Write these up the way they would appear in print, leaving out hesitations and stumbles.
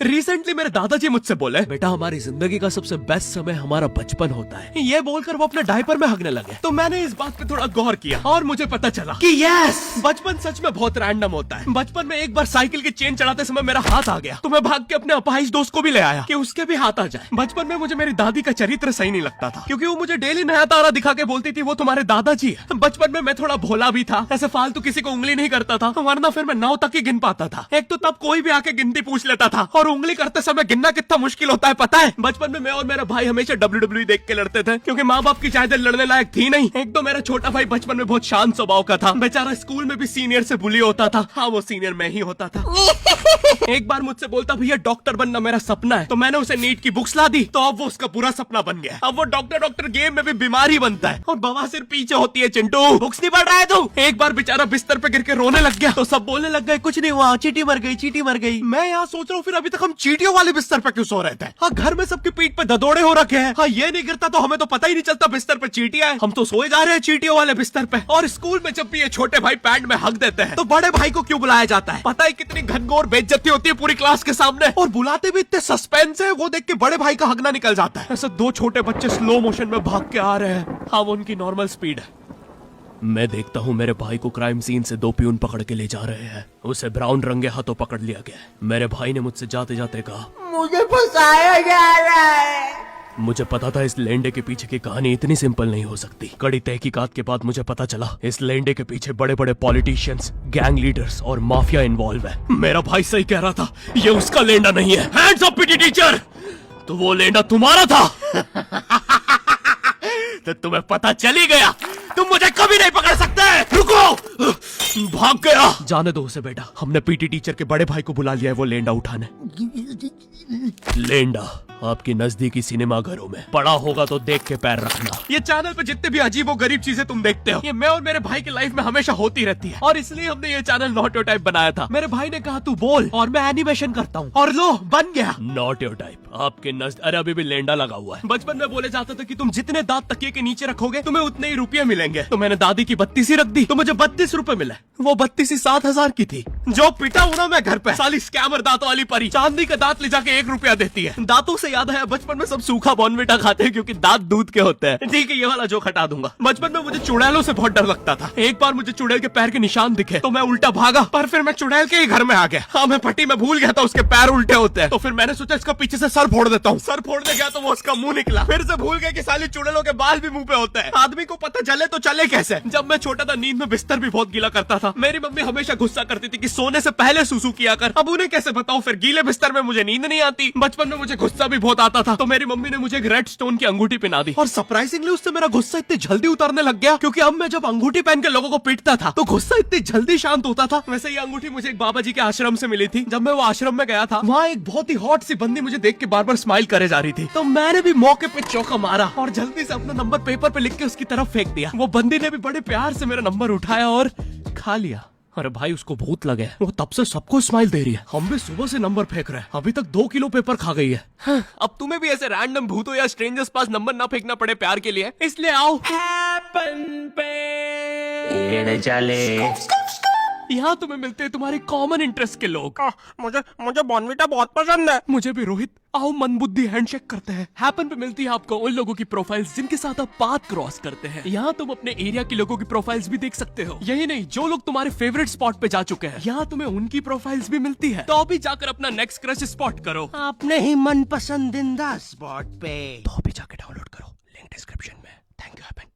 Recently मेरे दादाजी मुझसे बोले, बेटा हमारी जिंदगी का सबसे बेस्ट समय हमारा बचपन होता है। ये बोलकर वो अपने डायपर में हगने लगे। तो मैंने इस बात पे थोड़ा गौर किया और मुझे पता चला कि यस, बचपन सच में बहुत रैंडम होता है। बचपन में एक बार साइकिल की चेन चढ़ाते समय मेरा हाथ आ गया, तो मैं भाग के अपने अपाहिज दोस्त को भी ले आया कि उसके भी हाथ आ जाए। बचपन में मुझे मेरी दादी का चरित्र सही नहीं लगता था, क्योंकि वो मुझे डेली नया तारा दिखा के बोलती थी वो तुम्हारे दादाजी है। बचपन में मैं थोड़ा भोला भी था, ऐसे फालतू किसी को उंगली नहीं करता था, वरना फिर मैं 9 तक ही गिन पाता था। एक तो तब कोई भी आके गिनती पूछ लेता था, और उंगली करते समय गिनना कितना मुश्किल होता है पता है। बचपन में मैं और मेरा भाई हमेशा WWE देख के लड़ते थे, क्योंकि माँ बाप की चाहते लड़ने लायक थी नहीं। एक तो मेरा छोटा भाई बचपन में बहुत शांत स्वभाव का था, बेचारा स्कूल में भी सीनियर से बुली होता था। हाँ, वो सीनियर मैं ही होता था। एक बार मुझसे बोलता, भैया डॉक्टर बनना मेरा सपना है। तो मैंने उसे नीट की बुक्स ला दी, तो अब वो उसका पूरा सपना बन गया। अब वो डॉक्टर गेम में भी बीमारी बनता है, और बवासीर पीछे होती है। चिंटू बुक्स नहीं पढ़ रहा है तू? एक बार बेचारा बिस्तर पे गिर के रोने लग गया, तो सब बोलने लग गए कुछ नहीं हुआ, चींटी मर गई, चींटी मर गई। मैं यहाँ सोच रहा हूँ फिर अभी तक हम चींटियों वाले बिस्तर पे क्यों सो रहे थे? हाँ, घर में सबकी पीठ पे ददोड़े हो रखे हैं। हाँ, ये नहीं गिरता तो हमें तो पता ही नहीं चलता बिस्तर पे चींटियां हैं। हम तो सोए जा रहे हैं चींटियों वाले बिस्तर पे। और स्कूल में जब भी ये छोटे भाई पैंट में हक देते हैं, तो बड़े भाई को क्यों बुलाया जाता है? पता है कितनी घनघोर बेइज्जती होती है पूरी क्लास के सामने, और बुलाते भी इतने सस्पेंस है, वो देख के बड़े भाई का हगना निकल जाता है। ऐसे 2 छोटे बच्चे स्लो मोशन में भाग के आ रहे हैं। हाँ, वो उनकी नॉर्मल स्पीड है। मैं देखता हूँ मेरे भाई को क्राइम सीन से 2 पियून पकड़ के ले जा रहे हैं। उसे ब्राउन रंगे हाथों पकड़ लिया गया। मेरे भाई ने मुझसे जाते जाते कहा, मुझे फंसाया जा रहा है। मुझे पता था इस लेंडे के पीछे की कहानी इतनी सिंपल नहीं हो सकती। कड़ी तहकीकात के बाद मुझे पता चला इस लेंडे के पीछे बड़े बड़े पॉलिटिशियंस, गैंग लीडर्स और माफिया इन्वॉल्व है। मेरा भाई सही कह रहा था, ये उसका लेंडा नहीं है। हैंड्स अप पीटी टीचर, तो वो लेंडा तुम्हारा था। तो तुम्हें पता चल ही गया, तुम मुझे कभी नहीं पकड़ सकते। रुको, भाग गया। जाने दो उसे बेटा, हमने पीटी टीचर के बड़े भाई को बुला लिया है वो लेंडा उठाने। लेंडा आपकी नजदीकी सिनेमा घरों में पड़ा होगा तो देख के पैर रखना। ये चैनल पे जितने भी अजीब और गरीब चीजें तुम देखते हो, ये मैं और मेरे भाई की लाइफ में हमेशा होती रहती है, और इसलिए हमने ये चैनल नॉट योर टाइप बनाया था। मेरे भाई ने कहा तू बोल और मैं एनिमेशन करता हूँ, और लो बन गया नॉट योर टाइप। आपके अरे अभी भी लेंडा लगा हुआ है। बचपन में बोले जाता था कि तुम जितने दांत तकिए के नीचे रखोगे तुम्हें उतने ही रुपये मिलेंगे। तो मैंने दादी की 32 रख दी, तो मुझे 32 रुपए मिले। वो 32 7,000 की थी। जो पिटा हूं ना मैं घर पे, साली स्कैमर दांतों वाली परी, चांदी का दांत ले जाके 1 रुपया देती है। दांतों से याद है, बचपन में सब सूखा बॉर्नविटा खाते हैं क्योंकि दांत दूध के होते हैं। ठीक है, ये वाला जोक हटा दूंगा। बचपन में मुझे चुड़ैलों से बहुत डर लगता था। एक बार मुझे चुड़ैल के पैर के निशान दिखे तो मैं उल्टा भागा, पर फिर मैं चुड़ैल के ही घर में आ गया। हाँ, मैं पट्टी में भूल गया था उसके पैर उल्टे होते हैं, तो फिर मैंने सोचा इसका पीछे से सर फोड़ देता हूँ। सर फोड़ने गया तो वो उसका मुंह निकला। फिर से भूल गया कि साली चुड़ैलों के बाल भी मुंह पे होते हैं। आदमी को पता चले तो चले कैसे। जब मैं छोटा था नींद में बिस्तर भी बहुत गीला करता था। मेरी मम्मी हमेशा गुस्सा करती थी कि सोने से पहले सुसु किया कर। अब उन्हें कैसे बताऊं, फिर गीले बिस्तर में मुझे नींद नहीं आती। बचपन में मुझे गुस्सा भी बहुत आता था, तो मेरी मम्मी ने मुझे एक रेड स्टोन की अंगूठी पहना दी, और सरप्राइजिंगली उससे मेरा गुस्सा इतनी जल्दी उतरने लग गया, क्योंकि अब मैं जब अंगूठी पहन के लोगों को पीटता था तो गुस्सा इतनी जल्दी शांत होता था। वैसे ये अंगूठी मुझे एक बाबा जी के आश्रम से मिली थी। जब मैं वो आश्रम में गया था, वहाँ एक बहुत ही हॉट सी बंदी मुझे देख के बार बार स्माइल करे जा रही थी, तो मैंने भी मौके पे चौका मारा और जल्दी से अपना नंबर पेपर पे लिख के उसकी तरफ फेंक दिया। वो बंदी ने भी बड़े प्यार से मेरा नंबर उठाया और खा लिया। अरे भाई, उसको भूत लगे, वो तब से सबको स्माइल दे रही है। हम भी सुबह से नंबर फेंक रहे हैं, अभी तक 2 किलो पेपर खा गई है। हाँ, अब तुम्हें भी ऐसे रैंडम भूतों या स्ट्रेंजर्स पास नंबर ना फेंकना पड़े प्यार के लिए, इसलिए आओ हैपन पे चले। यहाँ तुम्हें मिलते हैं तुम्हारे कॉमन इंटरेस्ट के लोग। मुझे बॉर्नविटा बहुत पसंद है। मुझे भी रोहित। आओ मन बुद्धि हैंडशेक करते हैं। हैपन पे मिलती है आपको उन लोगों की प्रोफाइल्स जिनके साथ आप पाथ क्रॉस करते हैं। यहाँ तुम अपने एरिया के लोगों की प्रोफाइल्स भी देख सकते हो। यही नहीं, जो लोग तुम्हारे फेवरेट स्पॉट पे जा चुके हैं, यहाँ तुम्हें उनकी प्रोफाइल्स भी मिलती है। तो अभी जाकर अपना नेक्स्ट क्रश स्पॉट करो अपने ही मन पसंदीदा स्पॉट पे। तो अभी जाकर डाउनलोड करो, लिंक डिस्क्रिप्शन में। Thank you happen.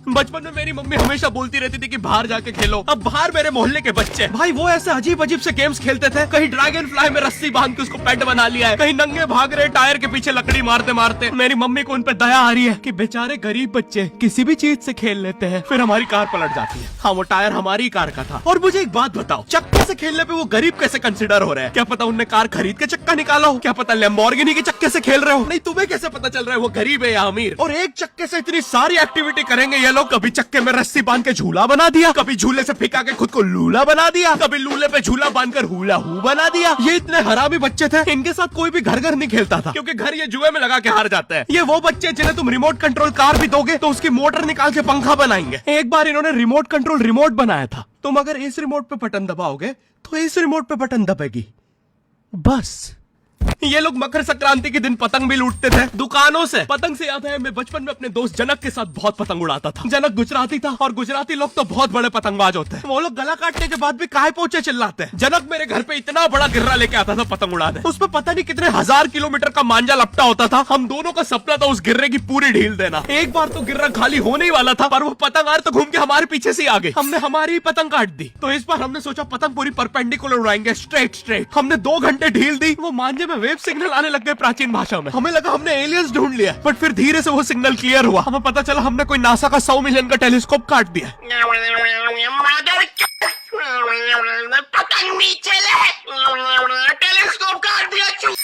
बचपन में मेरी मम्मी हमेशा बोलती रहती थी कि बाहर जाके खेलो। अब बाहर मेरे मोहल्ले के बच्चे भाई वो ऐसे अजीब अजीब से गेम्स खेलते थे। कहीं ड्रैगन फ्लाई में रस्सी बांध के उसको पेट बना लिया है, कहीं नंगे भाग रहे टायर के पीछे लकड़ी मारते मारते। मेरी मम्मी को उन पे दया आ रही है कि बेचारे गरीब बच्चे किसी भी चीज से खेल लेते हैं, फिर हमारी कार पलट जाती है। हाँ, वो टायर हमारी कार का था। और मुझे एक बात बताओ, चक्के से खेलने पे वो गरीब कैसे कंसिडर हो रहे हैं? क्या पता उनने कार खरीद के चक्का निकाला हो, क्या पता लैम्बोर्गिनी के चक्के से खेल रहे हो। नहीं, तुम्हें कैसे पता चल रहा है वो गरीब है या अमीर? और एक चक्के से इतनी सारी एक्टिविटी करेंगे ये लोग। कभी चक्के में रस्सी बांध के झूला बना दिया, कभी झूले से फिका के खुद को लूला बना दिया, कभी लूले पे झूला बांधकर हुला हू बना दिया। ये इतने हरामी बच्चे थे, इनके साथ कोई भी घर नहीं खेलता था, क्योंकि घर ये जुए में लगा के हार जाते हैं। ये वो बच्चे जिन्हें तुम रिमोट कंट्रोल कार भी दोगे तो उसकी मोटर निकाल के पंखा बनाएंगे। एक बार इन्होंने रिमोट कंट्रोल रिमोट बनाया था। तुम अगर इस रिमोट पे बटन दबाओगे तो इस रिमोट पे बटन दबेगी, बस ये लोग मकर संक्रांति के दिन पतंग भी लूटते थे दुकानों से। पतंग से याद है मैं बचपन में अपने दोस्त जनक के साथ बहुत पतंग उड़ाता था। जनक गुजराती था और गुजराती लोग तो बहुत बड़े पतंगबाज होते हैं। वो लोग गला काटने के बाद भी काय पोचे चिल्लाते हैं। जनक मेरे घर पे इतना बड़ा गिर्रा लेके आता था पतंग उड़ाने। उसमें पता नहीं कितने 1000 किलोमीटर का मांझा लपटा होता था। हम दोनों का सपना था उस गिर्रे की पूरी ढील देना। एक बार तो गिर्रा खाली होने ही वाला था पर वो पतंगार तो घूम के हमारे पीछे से आ गई। हमने हमारी ही पतंग काट दी। तो इस बार हमने सोचा पतंग पूरी परपेंडिकुलर उड़ाएंगे, स्ट्रेट। हमने 2 घंटे ढील दी। वो मांझे में वेव सिग्नल आने लग गए प्राचीन भाषा में। हमें लगा हमने एलियंस ढूंढ लिया बट फिर धीरे से वो सिग्नल क्लियर हुआ। हमें पता चला हमने कोई नासा का 100 मिलियन का टेलीस्कोप काट दिया। पतंग नीचे ले, टेलीस्कोप काट दिया।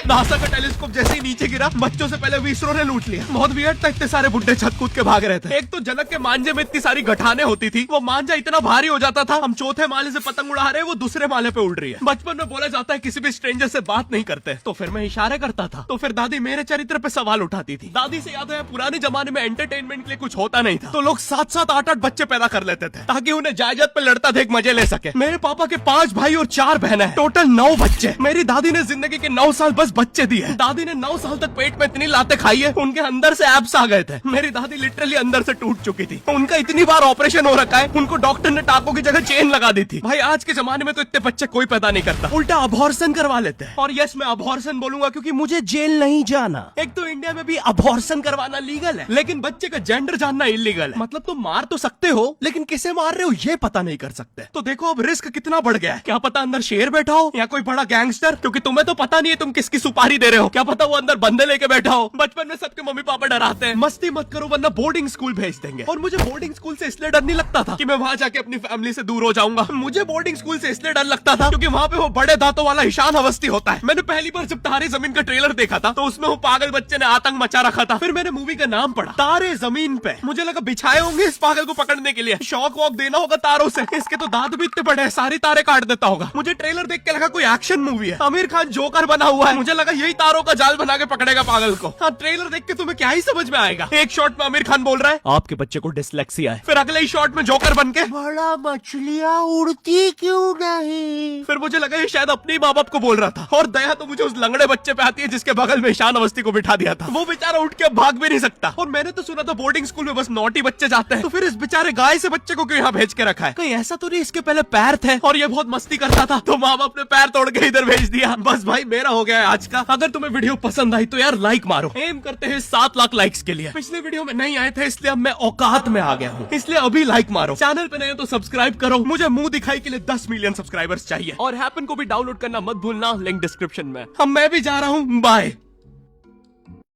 नासा का टेलीस्कोप जैसे ही नीचे गिरा बच्चों से पहले विसरो ने लूट लिया। बहुत वियर्ड था, इतने सारे बुड्ढे छत कूद के भाग रहे थे। एक तो जनक के मांझे में इतनी सारी गठाने होती थी, वो मांझा इतना भारी हो जाता था। हम चौथे माले से पतंग उड़ा रहे, वो दूसरे माले पे उड़ रही है। बचपन में बोला जाता है किसी भी स्ट्रेंजर से बात नहीं करते, तो फिर मैं इशारे करता था। तो फिर दादी मेरे चरित्र पे सवाल उठाती थी। दादी से याद है पुराने जमाने में एंटरटेनमेंट के लिए कुछ होता नहीं था, तो लोग 7-7, 8-8 बच्चे पैदा कर लेते थे ताकि उन्हें जायदाद पे लड़ता देख मजे ले सके। मेरे पापा के 5 भाई और 4 बहनें हैं, टोटल 9 बच्चे। मेरी दादी ने जिंदगी के 9 साल बस बच्चे दिए। दादी ने 9 साल तक पेट में इतनी लाते खाई है, उनके अंदर से एब्स आ गए थे। मेरी दादी लिटरली अंदर से टूट चुकी थी। उनका इतनी बार ऑपरेशन हो रखा है, उनको डॉक्टर ने टाकों की जगह चेन लगा दी थी। भाई आज के जमाने में तो इतने बच्चे कोई पैदा नहीं करता, उल्टा अबॉर्शन करवा लेते हैं। और यस मैं अबॉर्शन बोलूंगा क्योंकि मुझे जेल नहीं जाना। एक तो इंडिया में भी अबॉर्शन करवाना लीगल है, लेकिन बच्चे का जेंडर जानना इलीगल है। मतलब तुम मार तो सकते हो लेकिन किसे मार रहे हो ये पता नहीं कर सकते। तो देखो अब रिस्क कितना बढ़ गया है। क्या पता अंदर शेर बैठा हो या कोई बड़ा गैंगस्टर, क्योंकि तुम्हें तो पता नहीं है तुम किसकी सुपारी दे रहे हो। क्या पता वो अंदर बंदे लेके बैठा हो। बचपन में सबके मम्मी पापा डराते हैं मस्ती मत करो वरना बोर्डिंग स्कूल भेज देंगे। और मुझे बोर्डिंग स्कूल से इसलिए डर नहीं लगता था कि मैं वहां जाके अपनी फैमिली से दूर हो जाऊंगा। मुझे बोर्डिंग स्कूल से इसलिए डर लगता था क्योंकि वहां पे वो बड़े दांतों वाला ईशान अवस्थी होता है। मैंने पहली बार जब तारे जमीन का ट्रेलर देखा था तो उसमें वो पागल बच्चे ने आतंक मचा रखा था। फिर मैंने मूवी का नाम पढ़ा तारे जमीन पे। मुझे लगा बिछाए होंगे इस पागल को पकड़ने के लिए, शॉक वॉक देना होगा तारों से। इसके तो दांत भी इतने बड़े हैं, सारे तारे काट देता होगा। मुझे ट्रेलर देख के लगा कोई एक्शन मूवी है, आमिर खान जोकर बना हुआ है। मुझे लगा यही तारों का जाल बना के पकड़ेगा पागल को। हाँ ट्रेलर देख के तुम्हें क्या ही समझ में आएगा। एक शॉट में आमिर खान बोल रहा है आपके बच्चे को डिसलेक्सिया है, फिर अगले ही शॉट में जोकर बन के बड़ा मछलियां उड़ती क्यों नहीं। फिर मुझे लगा ये शायद अपने माँ बाप को बोल रहा था। और दया तो मुझे उस लंगड़े बच्चे पे आती है जिसके बगल में ईशान अवस्थी को बिठा दिया था। वो बेचारा उठ के भाग भी नहीं सकता। और मैंने तो सुना था बोर्डिंग स्कूल में बस नॉटी बच्चे जाते हैं, तो फिर इस बेचारे गाय से बच्चे को क्यों यहाँ भेज के रखा है। कहीं ऐसा तो नहीं इसके पहले पैर थे और ये बहुत मस्ती करता था तो माँ बाप ने पैर तोड़ के इधर भेज दिया। बस भाई मेरा हो गया है आज का। अगर तुम्हें वीडियो पसंद आई तो यार लाइक मारो। एम करते हैं 7 लाख लाइक्स के लिए। पिछले वीडियो में नहीं आए थे इसलिए अब मैं औकात में आ गया हूँ, इसलिए अभी लाइक मारो। चैनल पे नए हो तो सब्सक्राइब करो। मुझे मुंह दिखाई के लिए 10 मिलियन सब्सक्राइबर्स चाहिए। और हैपन को भी डाउनलोड करना मत भूलना, लिंक डिस्क्रिप्शन में। अब मैं भी जा रहा हूँ, बाय।